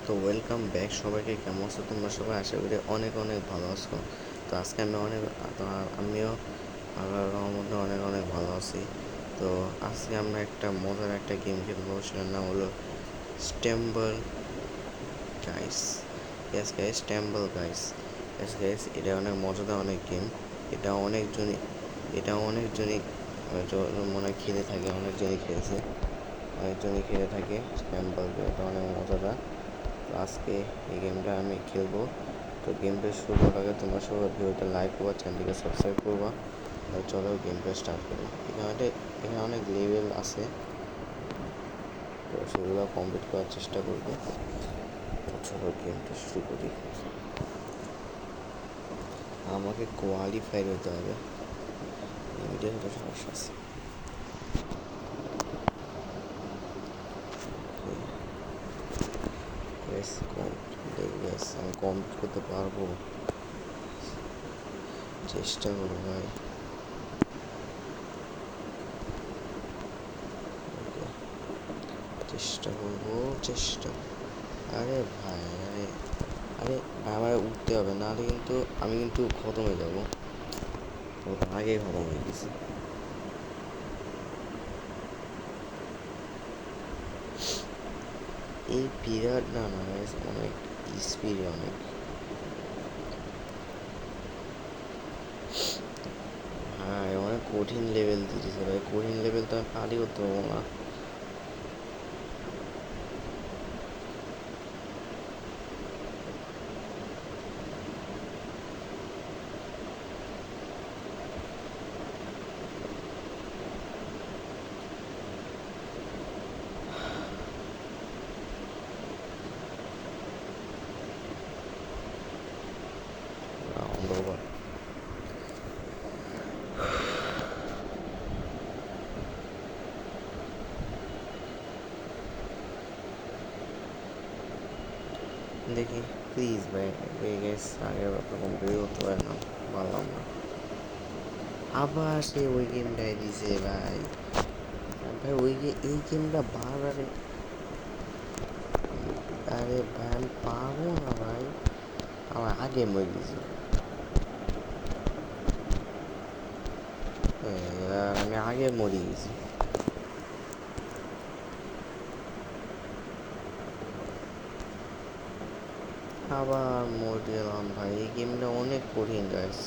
তো welcome back সবাইকে। কেমন আছো তোমরা সবাই? আশা করি অনেক অনেক ভালো আছো। তো আজকে আমিও আল্লাহর রহমতে অনেক অনেক ভালো আছি। তো আজকে আমরা একটা মজার একটা গেম খেলবো, সেটার নাম হলো Stumble Guys. Yes guys, Stumble Guys. Yes guys, এটা অনেক মজাদার অনেক গেম। এটা অনেকজনই এটা অনেকজনই মনে হয় খেলে থাকে, অনেকজনই খেলে থাকে স্ট্যাম্বল। এটা অনেক মজাদার। তো আজকে এই গেমটা আমি খেলবো। তো গেমটা শুরু করার আগে তোমরা সবাই ভিডিওটা লাইক করবা, চ্যানেলটিকে সাবস্ক্রাইব করবা। চলো গেমটা স্টার্ট করি। এখানে অনেক লেভেল আছে, তো সেগুলো কমপ্লিট করার চেষ্টা করবো। তো চলো গেমটা শুরু করি। আমাকে কোয়ালিফাই হতে হবে, ইমিডিয়েট হতে সমস্যা আছে। আমি কমপ্লিট করতে পারবো, চেষ্টা করবো ভাই। চেষ্টা করবো, চেষ্টা। আরে ভাই, আরে ভাই, আমার উঠতে হবে, নাহলে কিন্তু আমি খতম হয়ে যাবো। তো আগেই খতম হয়ে গেছি। এই পিরিয়ড না না অনেক স্পিড, অনেক। হ্যাঁ, অনেক কঠিন লেভেল দিয়েছে ভাই। কঠিন লেভেল তো আমি পারি করতে পারবো না। Round over. দেখি প্লিজ ভাই, গেস আগের ব্যাপার কমপ্লিট করতে পারে না, পারলাম না। আবার সে ওই গেমটাই দিছে ভাই। ভাই এই গেমটা বারবার। আরে ভাই আমি পারবো না ভাই, আমার আগে মরে গেছি। আমি আগে মরে গেছি। আবার মরে গেলাম ভাই। এই গেমটা অনেক কঠিন গাইস।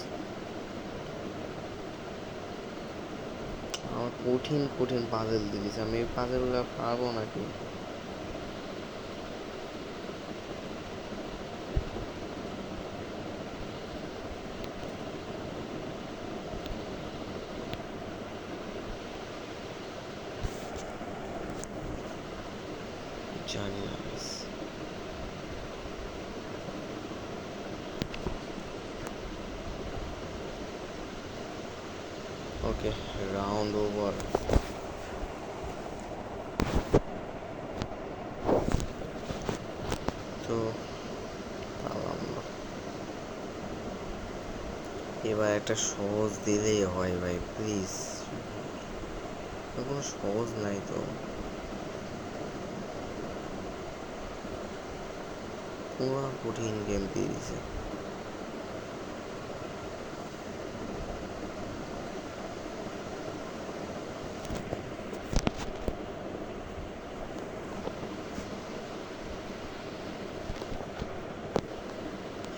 আমার কঠিন কঠিন পাজেল দিয়েছে, আমি এই পাজেলগুলো পারবো নাকি? জানি না guys। ওকে, রাউন্ড ওভার। তো পারলাম না। এবার একটা সহজ দিলেই হয় ভাই, প্লিজ। কোনো সহজ নাই তো। পুরো কঠিন গেম দিয়ে দিছে।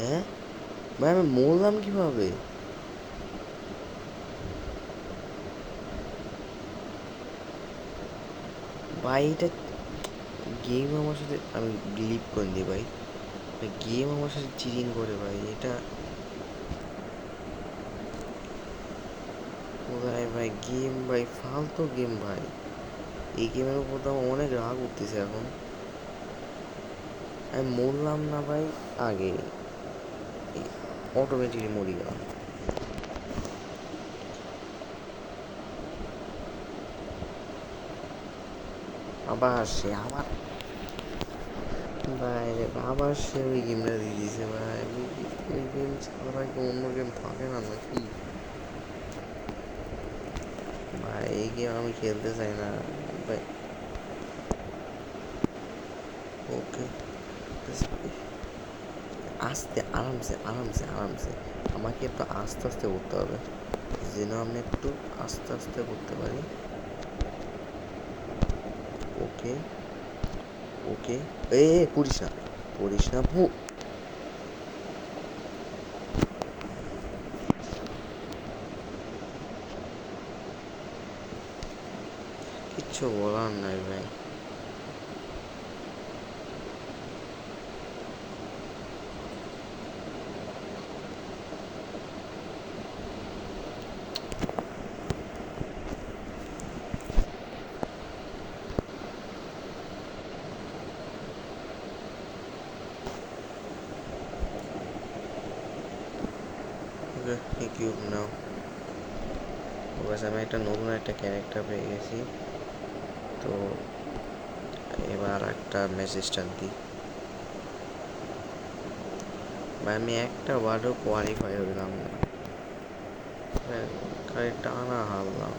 হ্যাঁ ভাই, আমি মরলাম কিভাবে? ভাই এটা গেম আমার সাথে, আমি বিলিভ করে দিই ভাই। গেম আমার সাথে চিটিং করে ভাই, এটা কোথায় ভাই গেম ভাই, ফালতু গেম ভাই। এই গেমের উপর তো আমার অনেক রাগ উঠতেছে এখন। আমি মরলাম না ভাই, আগে অটোমেটিকলি মরে গেলাম। আবার ভাই, আবার সে ওই গেমটা দিয়ে দিয়েছে ভাই। ওই গেম ছাড়া কি অন্য গেম থাকে না নাকি? ভাই এই গেম আমি খেলতে চাই না ভাই। ওকে, করতেছি ভাই। আস্তে, আরামসে আরামসে আরামসে, আমাকে একটু আস্তে আস্তে করতে হবে যেন আমি একটু আস্তে আস্তে করতে পারি। ওকে ওকে, এ পড়িস না, পড়িস না কিচ্ছু বলার নাই ভাই। ওকে কিউব নাও। বাস আমি একটা নতুন একটা ক্যারেক্টার পেয়ে গেছি। তো এবার একটা মেসেজটা দিই ভাই। আমি একটা ওয়ার্ডও কোয়ালিফাই হইলাম না, খালি টানা হারলাম।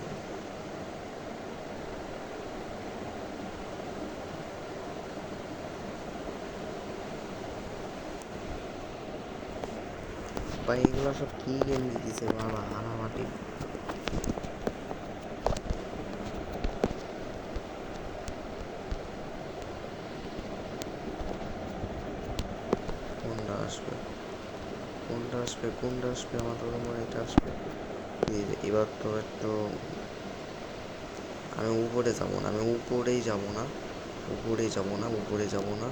ভাই এগুলো সব কি গেম দিতেছে বাবা, হারামাটি। কোনটা আসবে, কোনটা আসবে, কোনটা আসবে, আমার তো মনে হয় এটা আসবে। এবার তো একটু আমি উপরে যাবো না, আমি উপরেই যাবো না, উপরেই যাবো না, উপরে যাবো না।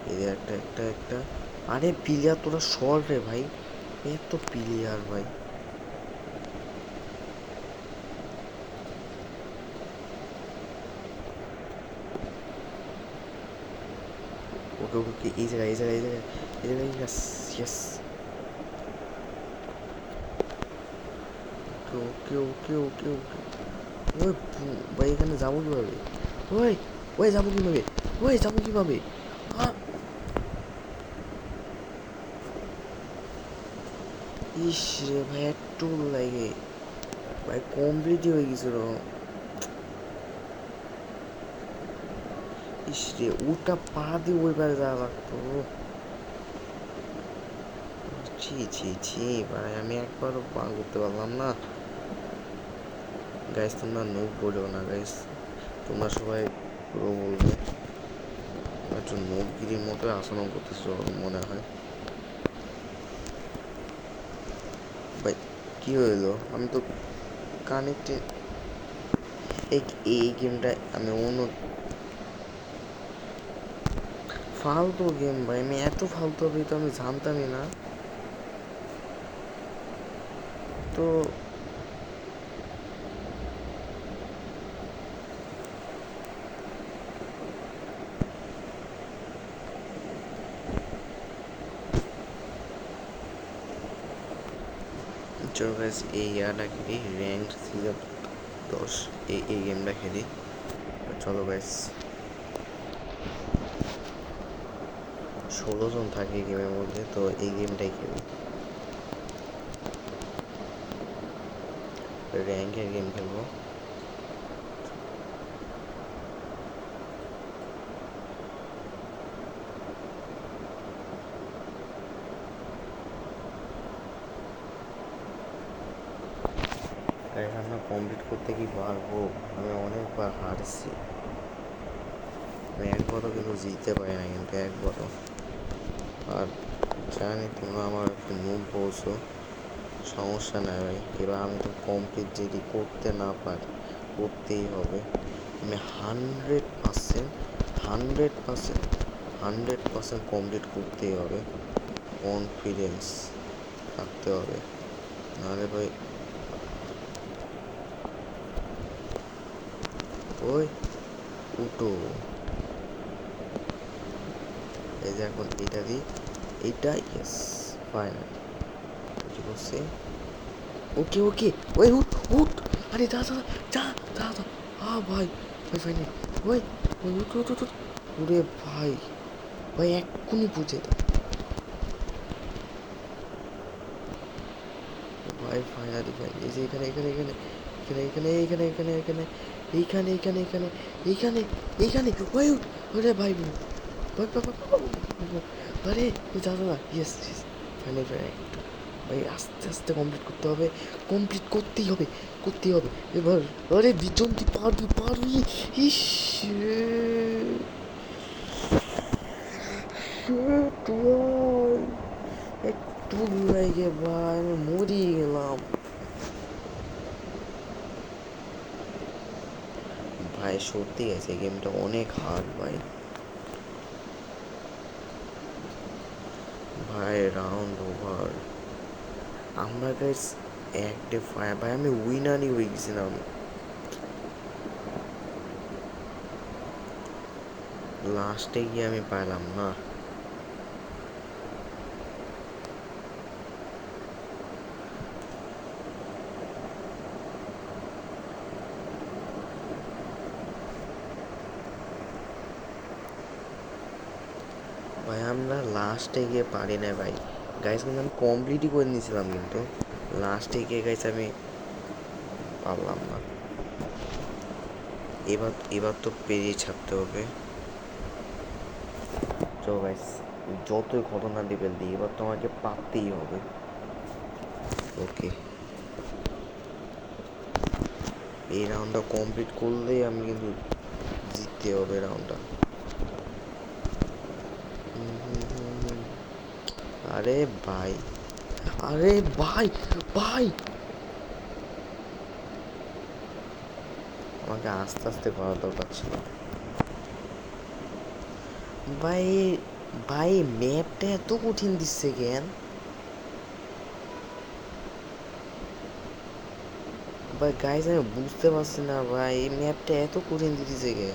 এই যে একটা একটা একটা, আরে প্লেয়ার তোরা সর রে ভাই, এত প্লেয়ার ভাই। ওকে ওকে, এই জায়গায় এই জায়গায় এই জায়গায় এই জায়গায়, ইয়েস ইয়েস। ওকে ওকে ওকে ওকে ওকে। ওই ভাই এখানে যাবো কীভাবে? ওই ওই যাবো কীভাবে? ওই যাবো কীভাবে? ইস রে ভাই, একটু লাগে ভাই, কমপ্লিটই হয়ে গেছিল। ইস রে, ওটা পা দিয়ে ওই পারে যাওয়া লাগতো। ছি ছি ছি ভাই, আমি একবারও পা করতে পারলাম না। গাইস তোমরা নোব বলো না গাইস, তোমরা সবাই পুরো বলবে একটু নোবগিরির মতো আচরণ করতেছ মনে হয়। ভাই কি হইলো, আমি তো কানেক্টে। এই এই গেমটা আমি অন্য ফালতু গেম ভাই, আমি এত ফালতু হবে তো আমি জানতামই না। তো চলো গাইস, এই ইয়ারটা খেলি, র্যাঙ্ক সিজন 10, এই গেমটা খেলি। চলো গাইস, 16 জন থাকে এই গেমের মধ্যে, তো এই গেমটাই খেলি, র্যাঙ্কের গেম খেলবো। এখানে কমপ্লিট করতে কি পারবো? আমি অনেকবার হারছি, আমি একবারও কিন্তু জিততে পারি না, কিন্তু একবারও। আর জানি তোমরা আমার একটু নুব বলছো, সমস্যা নাই ভাই, এবার আমি তো কমপ্লিট যদি করতে না পারি, করতেই হবে। আমি 100%, 100%, 100% কমপ্লিট করতেই হবে, কনফিডেন্স থাকতে হবে, নাহলে ভাই। ওই উটো, এই যে এখন এইটা দিই, এইটা ইয়েস, ফাইনাল কি করছে। ওকে ওকে, ওই উঠ উঠ, আরে যা যা যা যা যা, ভাই ভাই ফাইনাল, ওই ওই উঠ উঠ উঠ, ওরে ভাই, ভাই এক্ষুনি বুঝে দে ভাই, ফাইনালি ফাইনাল, এই যে এখানে এখানে এখানে এইখানে এইখানে এইখানে এইখানে এইখানে এইখানে এইখানে এইখানে এইখানে এইখানে ওই আরে ভাই ভাই ভাই ভাই আরে দাদা ইয়েস ইয়েস ফাইনাল ভাই আস্তে আস্তে কমপ্লিট করতে হবে, কমপ্লিট করতেই হবে করতেই হবে এবার। আরে বিজন তুই পারবি পারবি। ইস ভাই একটু লাগে ভাই আমি মরি গেলাম ভাই। সত্যি গেছে গেমটা অনেক হার্ড ভাই। ভাই রাউন্ড ওভার আমরা গাইস 1-5 ভাই আমি উইনারই হয়ে গেছিলাম। লাস্টে গিয়ে আমি পাইলাম না। ভাই আমরা লাস্টে গিয়ে পারি না ভাই। গাইস কিন্তু আমি কমপ্লিটই করে নিয়েছিলাম কিন্তু লাস্টে গিয়ে গাইস আমি পারলাম না। এবার এবার তো পেরিয়ে ছাড়তে হবে। তো গাইস যতই ঘটনা লেভেল দিই এবার তো আমাকে পারতেই হবে। ওকে এই রাউন্ডটা কমপ্লিট করলেই আমি কিন্তু জিততে হবে রাউন্ডটা। আরে ভাই আরে ভাই ভাই আমাকে আস্তে আস্তে করা দরকার ছিল ভাই। ভাই ম্যাপটা এত কঠিন দিচ্ছে কেন ভাই? গাইজ আমি বুঝতে পারছি না ভাই এই ম্যাপটা এত কঠিন দিতেছে কে?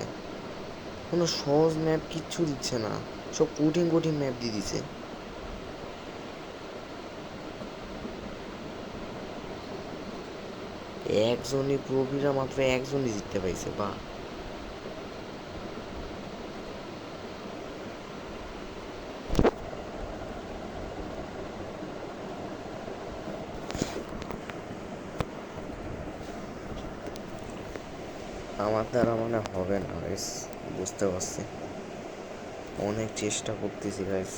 কোনো সহজ ম্যাপ কিচ্ছু দিচ্ছে না, সব কঠিন কঠিন ম্যাপ দিয়ে দিছে। একজনই প্রবীরা মাত্র একজনই জিততে পাইছে বা আমার দ্বারা মানে হবে না গাইস, বুঝতে পারছি। অনেক চেষ্টা করতেছি গাইস,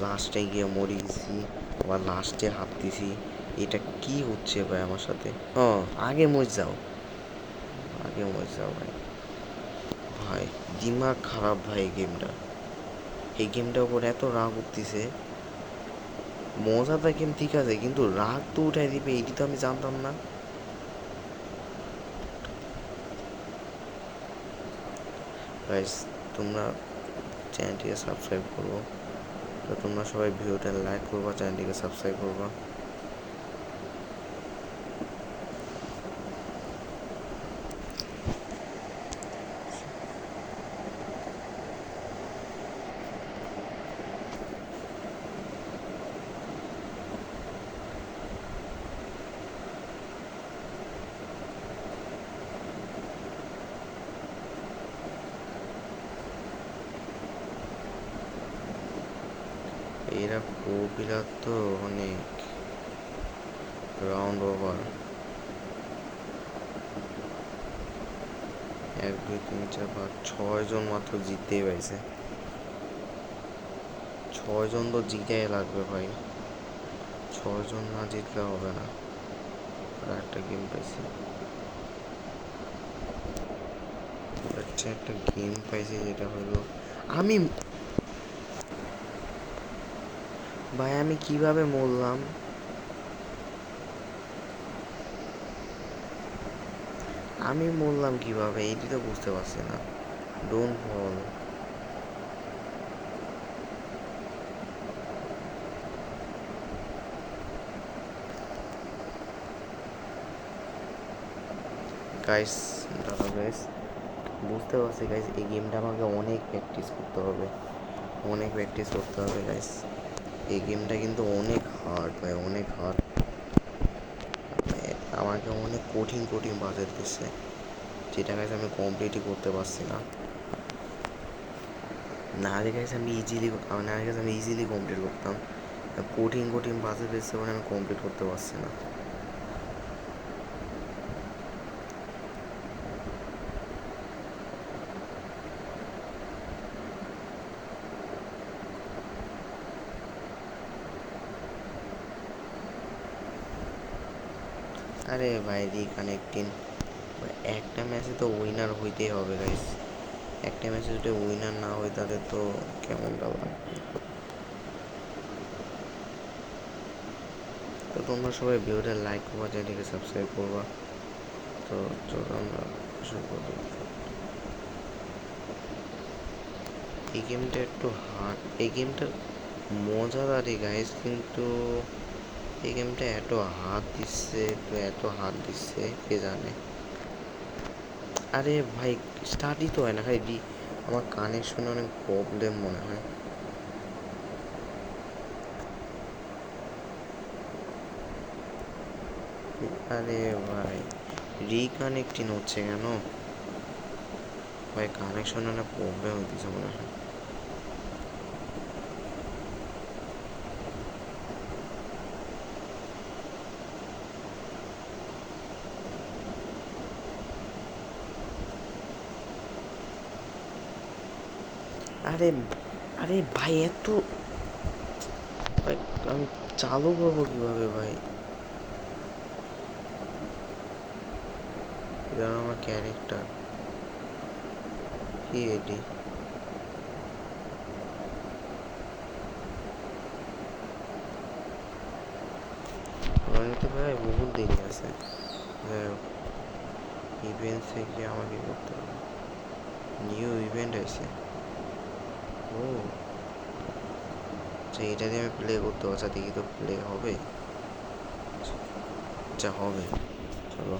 লাস্টে গিয়ে মরে গেছি আবার লাস্টে হারতেছি। এটা কি হচ্ছে ভাই আমার সাথে? হ্যাঁ আগে মরে যাও, আগে মরে যাও ভাই। ভাই দিমাগ খারাপ ভাই গেমটা, এই গেমটার উপর এত রাগ উঠতেছে। মজাটা গেম ঠিক আছে কিন্তু রাগ তো উঠাই দিবে এটি তো আমি জানতাম না। গাইস তোমরা চ্যানেলটিকে সাবস্ক্রাইব করবো, তো তোমরা সবাই ভিডিওটা লাইক করবা, চ্যানেলটিকে সাবস্ক্রাইব করবা। এরা প্রো তো অনেক রাউন্ড ওভার 1 2 3 4 5 6 জন মাত্র জিততেই পাইছে। 6 জন তো জিতেই লাগবে ভাই, 6 জন না জিতলে হবে না। আর একটা গেম পাইছি, আচ্ছা একটা গেম পাইছি যেটা হলো আমি ভাই আমি কিভাবে মরলাম? আমি মরলাম কিভাবে এটি তো বুঝতে পারছি না। ডোন্ট ফল গাইস, দাদা গাইস বুঝতে পারছি গাইস এই গেমটা আমাকে অনেক প্র্যাকটিস করতে হবে, অনেক প্র্যাকটিস করতে হবে গাইস। এই গেমটা কিন্তু অনেক হার্ড ভাই, অনেক হার্ড। আমাকে অনেক কঠিন কঠিন বাজেট দিচ্ছে যেটা গাইস আমি কমপ্লিটই করতে পারছি না। না হলে গাইস আমি ইজিলি, না হলে গাইস আমি ইজিলি কমপ্লিট করতাম। কঠিন কঠিন বাজেট দিচ্ছে মানে আমি কমপ্লিট করতে পারছি না। আরে ভাই রিকানেক্টিং, একটা ম্যাচে তো উইনার হইতেই হবে গাইস। একটা ম্যাচে যদি উইনার না হয় তাদের তো কেমনটা লাগবে। তো তোমরা সবাই ভিডিওটা লাইক করবা, চ্যানেলটিকে সাবস্ক্রাইব করবা। তো চলো আমরা শুরু করি। এই গেমটা একটু হার্ড, এই গেমটা মজাদারই গাইস, কিন্তু এই গেমটা এত হাত দিচ্ছে, এত হাত দিচ্ছে কে জানে। আরে ভাই স্টার্টই তো হয় না, খালি আমার কানেকশনে অনেক প্রবলেম মনে হয়। আরে ভাই রিকানেক্টিং হচ্ছে কেন ভাই? কানেকশন অনেক প্রবলেম হইতেছে মনে হয়। আরে আরে ভাই এত ভাই, আমি চালু করবো কিভাবে ভাই? এটা আমার ক্যারেক্টার কি এটি? তো ভাই বহুত দেরি আছে। ইভেন্ট থেকে আমাকে করতে হবে। নিউ ইভেন্ট আছে। ও আচ্ছা, এটা দিয়ে আমি প্লে করতে পারছি, দেখি তো প্লে হবে। আচ্ছা হবে, চলো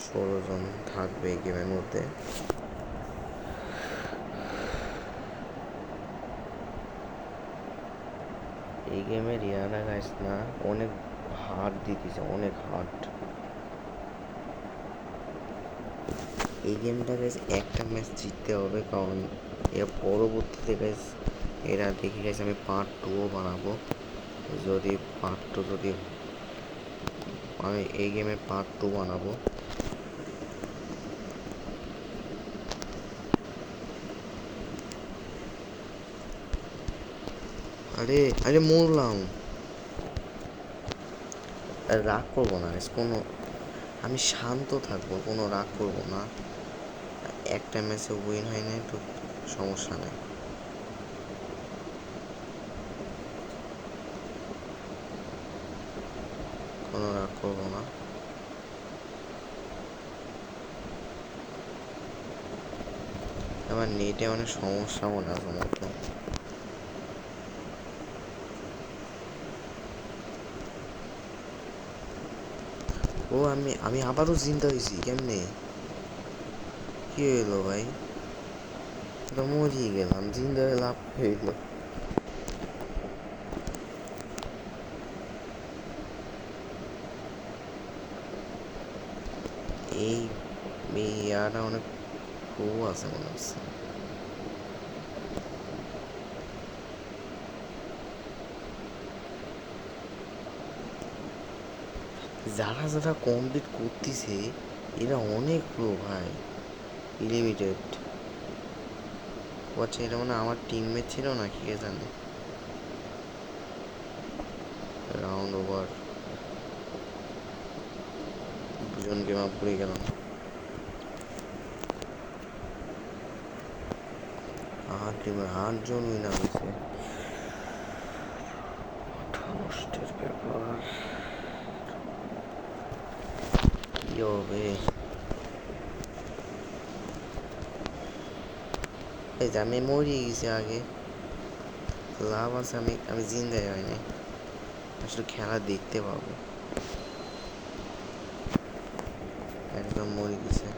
16 জন থাকবে এই গেমের মধ্যে। এই গেমের ইয়ারা গাইস না অনেক হার্ড দিতেছে, অনেক হার্ড। এই গেমটা গাইস একটা ম্যাচ জিততে হবে, কারণ এর পরবর্তীতে গাইস এরা দেখি গাইস আমি পার্ট 2ও বানাবো। যদি পার্ট 2 যদি আমি এই গেমের পার্ট 2 বানাবো। আরে আরে মরলাম। রাগ করবো না গাইস, কোনো আমি শান্ত থাকবো, কোনো রাগ করবো না। একটা ম্যাচে উইন হয় নাই তো সমস্যা নেই, কোনো রাগ করবো না। আমার নেটে অনেক সমস্যা মনে হয় মতো। ও আমি আমি আবারও চিন্তা হয়েছি কেমনে, কি হইলো ভাই? তো মরিয়ে গেলাম, চিন্তা হয়ে লাভ হইলো। এই ইয়াটা অনেক প্রো আছে মনে হচ্ছে। যারা যারা কমপ্লিট করতেছে এরা অনেক প্রো ভাই, লিমিটেড। আচ্ছা এটা মানে আমার টিমমেট ছিল না, কি কে জানে। রাউন্ড ওভার, দুজনকে মাপ করে গেলাম। 8 জন উইনার হয়েছে, কষ্টের ব্যাপার। কি হবে? এই যে আমি মরিয়ে গেছি আগে, লাভ আছে, আমি আমি জিন্দাই হয় নাই, আসলে খেলা দেখতে পাবো। একদম মরে গেছে।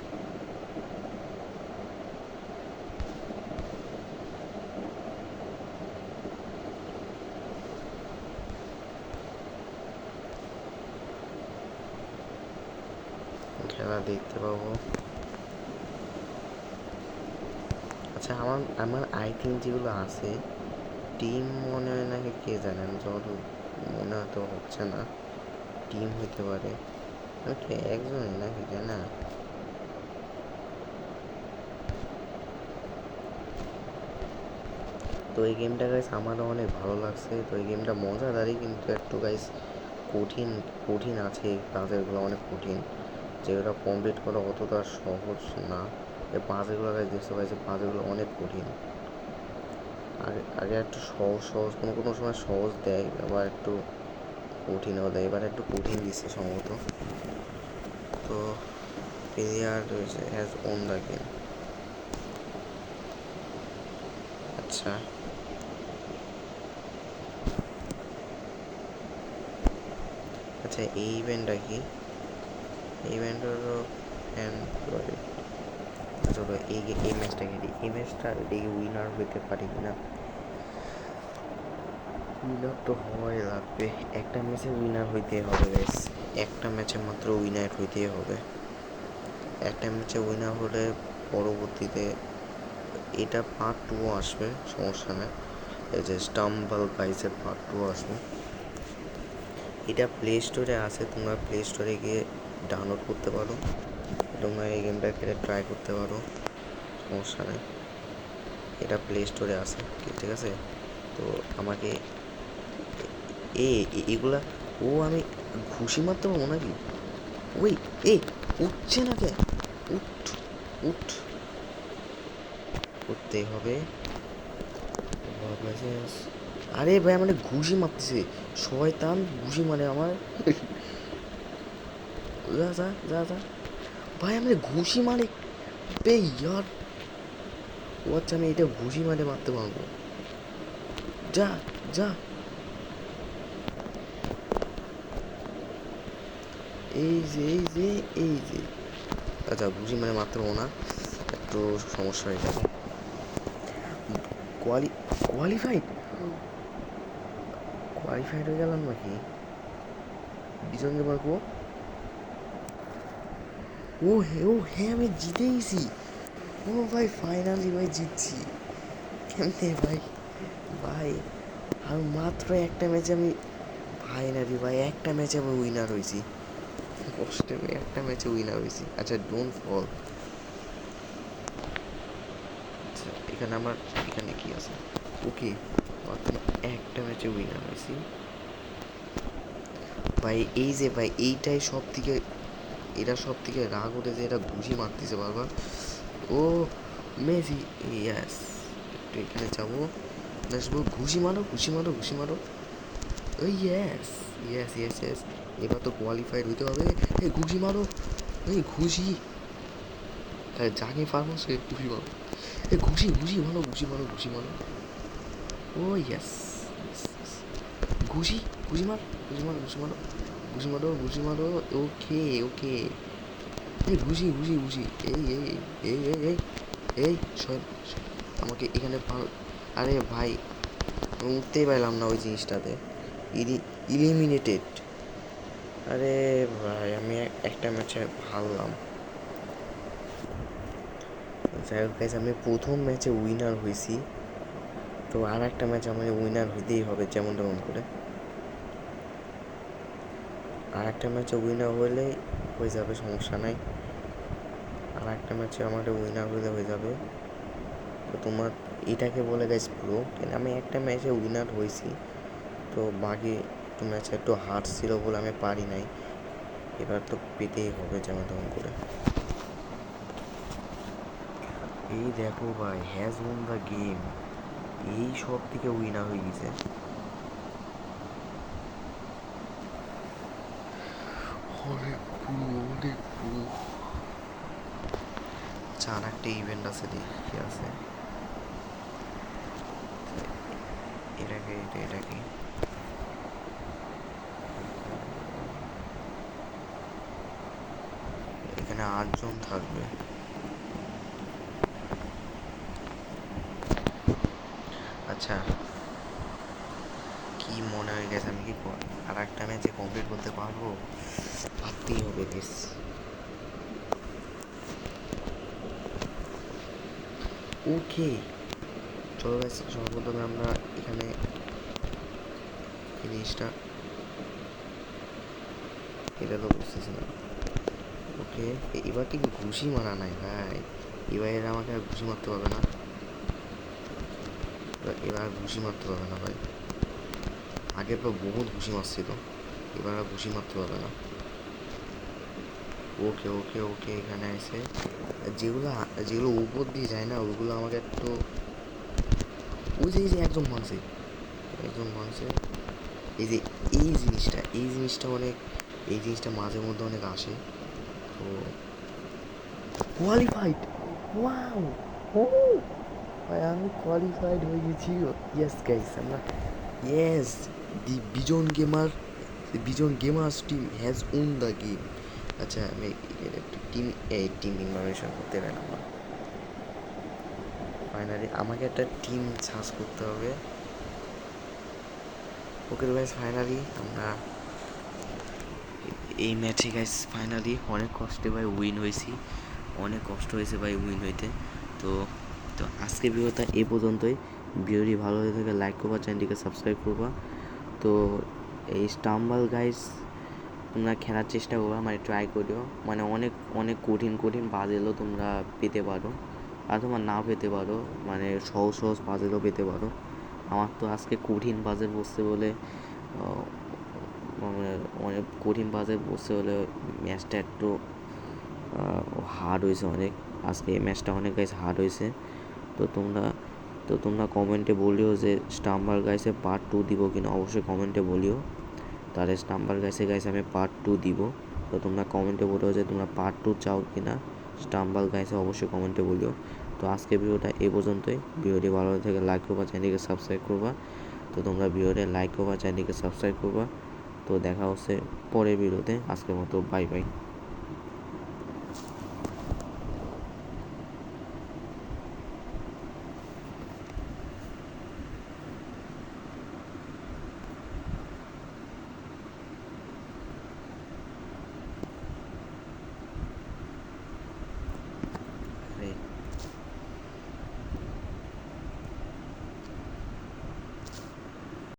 খেলা দেখতে পাবো। আচ্ছা আমার আমার আই থিঙ্ক যেগুলো আছে টিম মনে হয় নাকি, কে জানে, আমি যত মনে হয়তো হচ্ছে না টিম হইতে পারে। একজনই নাকি, তাই না? তো এই গেমটা গাইস আমারও অনেক ভালো লাগছে। তো এই গেমটা মজাদারই, কিন্তু একটু গাইস কঠিন কঠিন আছে, পাজেলগুলো অনেক কঠিন, যেগুলো কমপ্লিট করা অতটা সহজ না। এই পাজেলগুলো দেখতে পাচ্ছি, পাজেলগুলো অনেক কঠিন। আগে আগে একটু সহজ সহজ কোনো কোনো সময় সহজ দেয়, আবার একটু কঠিনও দেয়, এবার একটু কঠিন দিচ্ছে সম্ভবত। তো player has won the game. আচ্ছা, আচ্ছা এই ইভেন্টটা কি? এই ইভেন্টের চলো এই ম্যাচটা খেলি। এই ম্যাচটা এই উইনার হইতে পারি কিনা? উইনার তো হওয়াই লাগবে, একটা ম্যাচে উইনার হইতে হবে গাইস, একটা ম্যাচে মাত্র উইনার হইতেই হবে। একটা ম্যাচে উইনার হলে পরবর্তীতে এটা পার্ট 2 আসবে, সমস্যা নেই। এই যে স্টাম্বল গাইসের পার্ট 2 আসবে। এটা প্লে স্টোরে আছে, তোমরা প্লে স্টোরে গিয়ে ডাউনলোড করতে পারো, তোমরা এই গেমটা খেলে ট্রাই করতে পারো, সমস্যা নেই। এটা প্লে স্টোরে আছে, ঠিক আছে? তো আমাকে এগুলা আমি ঘুষি মারতে পারবো নাকি? ওই উঠছে না কে? উঠ উঠ করতেই হবে। আরে ভাই আমার ঘুষি মারতেছে, শয়তান ঘুষি মারে আমার। যা যা যা যা ভাই, আমার ঘুষি মারে বে ইয়ার। ও আচ্ছা, আমি এটা ঘুষি মারে মারতে পারবো। যা যা, এই যে এই যে এই যে, আচ্ছা ঘুষি মানে মারতে পারবো না, একটু সমস্যা হয়ে যাবে। কোয়ালিফাইড কোয়ালিফাইড হয়ে গেলাম নাকি? দুজনকে পারবো। হ্যাঁ আমি জিতে গেছি। ও ভাই ফাইনালি ভাই জিতছি। কেমনে ভাই? ভাই আর মাত্র একটা ম্যাচে আমি, ফাইনালি ভাই একটা ম্যাচে আমি উইনার হয়েছি। কষ্টে আমি একটা ম্যাচে উইনার হয়েছি। আচ্ছা ডোন্ট ফল। আচ্ছা এখানে আমার, এখানে কি আছে? ওকে, একটা ম্যাচে উইনার হয়েছি ভাই। এই যে ভাই এইটাই সব থেকে, এটা সব থেকে রাগ উঠেছে, এটা ঘুষি মারতেছে বারবার। ও মেসি, ইয়াস। একটু এখানে যাবো, আসবো, ঘুষি মারো ঘুষি মারো ঘুষি মারো। ওই ইয়েস ইয়েস ইয়েস ইয়েস, এবার তো কোয়ালিফাইড হইতে হবে। এই ঘুষি মারো, এই ঘুষি, যাকে পারবো সে ঘুষি মারো। এই ঘুষি ঘুষি মারো ঘুষি মারো ঘুষি মারো। ও ইয়েস, ঘুষি ঘুষি মার ঘুষি মারো ঘুষি মারো ঘুষি মারো ঘুষি মারো। ওকে ওকে, এই ঘুষি ঘুষি ঘুষি। এই এই এই এই এই এই সর, আমাকে এখানে আরে ভাই আমি উঠতেই পারলাম না ওই জিনিসটাতে, ইলিমিনেটেড। আরে ভাই আমি একটা ম্যাচে হারলাম। যাই হোক গাইস, আমি প্রথম ম্যাচে উইনার হয়েছি, তো আর একটা ম্যাচ আমাকে উইনার হইতেই হবে যেমন তেমন করে। আর একটা ম্যাচে উইনার হলেই হয়ে যাবে, সমস্যা নাই। আর একটা ম্যাচে আমার উইনার হলে হয়ে যাবে। তো তোমার এটাকে বলে গাইস প্রো। আমি একটা ম্যাচে উইনার হয়েছি, তো বাকি একটু ম্যাচে একটু হার্ড ছিল বলে আমি পারি নাই। এবার তো পেতেই হবে যেমন তেমন করে। এই দেখো ভাই, হ্যাজ ওন দ্য গেম, এই সব থেকে উইনার হয়ে গেছে। অনেক পুরো অনেক পুরো। আচ্ছা আর একটা ইভেন্ট আছে, দেখি কি আছে। এটাকে এটাকে এখানে 8 জন থাকবে। আচ্ছা কি মনে হয়ে গেছে, আমি কি আর একটা ম্যাচে কমপ্লিট করতে পারবো? পারতেই হবে বেশ। ওকে চলো গাইস, সর্বপ্রথমে আমরা এখানে এই জিনিসটা, এটা তো বুঝতেছি না। ওকে এবার কি ঘুষি মারা নাই ভাই, এবার এরা আমাকে আর ঘুষি মারতে পারবে না, এবার ঘুষি মারতে পারবে না ভাই। আগের পর বহুত ঘুষি মারছিল। এবার আর ঘুষি মারতে পারবে না। ওকে ওকে ওকে, এখানে এসে যেগুলো যেগুলো উপর দিয়ে যায় না ওইগুলো আমাকে একটু, ওই যে এই যে একজন মানুষে, এই যে এই জিনিসটা অনেক, এই জিনিসটা মাঝে মধ্যে অনেক আসে। তো কোয়ালিফাইড, ওয়াও, ও ভাই আমি কোয়ালিফাইড হয়ে গেছি। ইয়েস গাইস, আমরা yes, the Bijon gamers team has won the game. আচ্ছা আমি একটু টিম ইনফরমেশন করতে গেলাম। ফাইনালি আমাকে একটা টিম সার্চ করতে হবে। ওকে গাইস, ফাইনালি আমরা এই ম্যাচে গাইস ফাইনালি অনেক কষ্টে ভাই উইন হয়েছি, অনেক কষ্ট হয়েছে ভাই উইন হইতে। তো তো আজকে ভিডিওটা এই পর্যন্তই। ভিডিওটি ভালো হয়ে থাকে লাইক করবা, চ্যানেলটিকে সাবস্ক্রাইব করবা। তো এই স্টাম্বল গাইস তোমরা খেলার চেষ্টা করবা, মানে ট্রাই করিও, মানে অনেক অনেক কঠিন কঠিন পাজেলও তোমরা পেতে পারো, আর তোমার নাও পেতে পারো, মানে সহজ সহজ পাজেলও পেতে পারো। আমার তো আজকে কঠিন পাজেল বসতে বলে মানে অনেক কঠিন পাজেল বসতে হলে ম্যাচটা একটু হার্ড হয়েছে অনেক। আজকে এই ম্যাচটা অনেক গাইস হার্ড হয়েছে। তো তোমরা কমেন্টে বলিও যে স্টাম্বল গাইসে পার্ট 2 দিব কিনা, অবশ্যই কমেন্টে বলিও। তাহলে স্টাম্বল গাইসে আমি পার্ট 2 দিব। তো তোমরা কমেন্টে বলিও যে তোমরা পার্ট 2 চাও কিনা স্টাম্বল গাইসে, অবশ্যই কমেন্টে বলিও। তো আজকে ভিডিওটা এই পর্যন্তই। ভিডিওটি ভালো থেকে লাইক করবা, চ্যানেলটিকে সাবস্ক্রাইব করবা। তো তোমরা ভিডিওটা লাইক করবা, চ্যানেলটিকে সাবস্ক্রাইব করবা। তো দেখা হচ্ছে পরের ভিডিওতে। আজকের মতো বাই বাই।